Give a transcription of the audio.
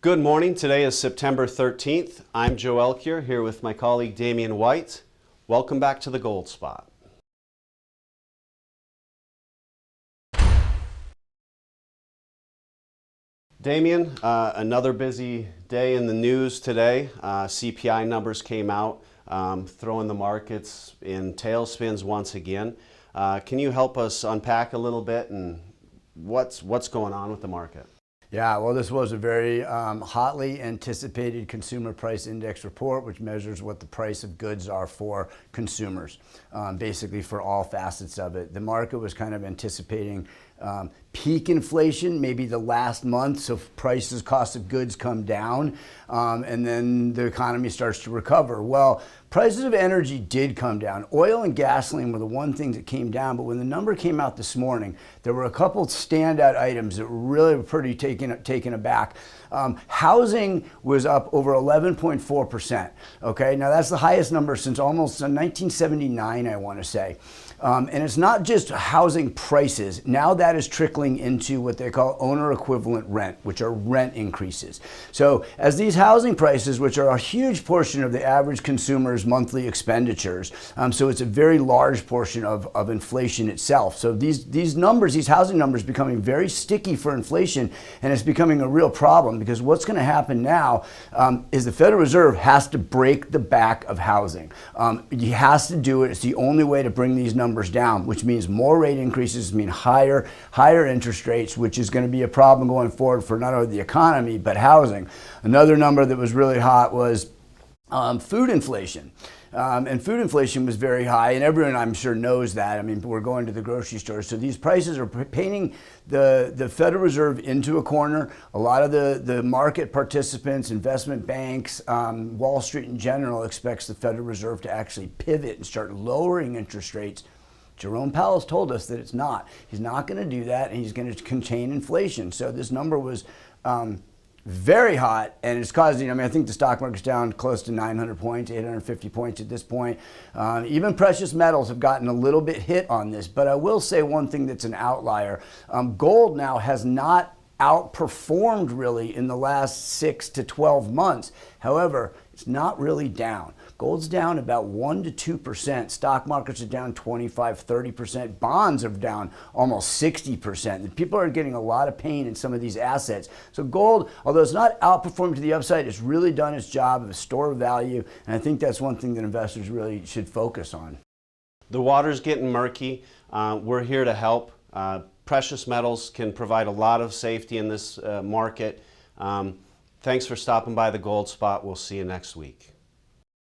Good morning. Today is September 13th. I'm Joe Elkier here with my colleague Damian White. Welcome back to the Gold Spot. Damian, another busy day in the news today. CPI numbers came out, throwing the markets in tailspins once again. Can you help us unpack a little bit and what's going on with the market? Yeah, well, this was a very hotly anticipated consumer price index report, which measures what the price of goods are for consumers, basically for all facets of it. The market was kind of anticipating peak inflation, maybe the last month, so prices, cost of goods come down, and then the economy starts to recover. Well, prices of energy did come down. Oil and gasoline were the one thing that came down, but when the number came out this morning, there were a couple standout items that really were pretty taken aback. Housing was up over 11.4%. Okay, now that's the highest number since almost 1979, I want to say. And it's not just housing prices. Now that is trickling into what they call owner equivalent rent, which are rent increases. So as these housing prices, which are a huge portion of the average consumer's monthly expenditures, so it's a very large portion of inflation itself. So these numbers, these housing numbers, becoming very sticky for inflation, and it's becoming a real problem because what's going to happen now is the Federal Reserve has to break the back of housing. He has to do it. It's the only way to bring these numbers down, which means more rate increases mean higher interest rates, which is going to be a problem going forward for not only the economy but housing. Another number that was really hot was food inflation. And food inflation was very high, and everyone I'm sure knows that. I mean, we're going to the grocery store, so these prices are painting the Federal Reserve into a corner. A lot of the market participants, investment banks, Wall Street in general expects the Federal Reserve to actually pivot and start lowering interest rates. Jerome Powell's told us that it's not. He's not going to do that, and he's going to contain inflation. So this number was very hot, and it's causing, I mean, I think the stock market's down close to 900 points, 850 points at this point. Even precious metals have gotten a little bit hit on this, but I will say one thing that's an outlier. Gold now has not outperformed really in the last 6 to 12 months. However, it's not really down. Gold's down about 1 to 2%. Stock markets are down 25, 30%. Bonds are down almost 60%. People are getting a lot of pain in some of these assets. So gold, although it's not outperformed to the upside, it's really done its job of a store of value. And I think that's one thing that investors really should focus on. The water's getting murky. We're here to help. Precious metals can provide a lot of safety in this market. Thanks for stopping by the Gold Spot. We'll see you next week.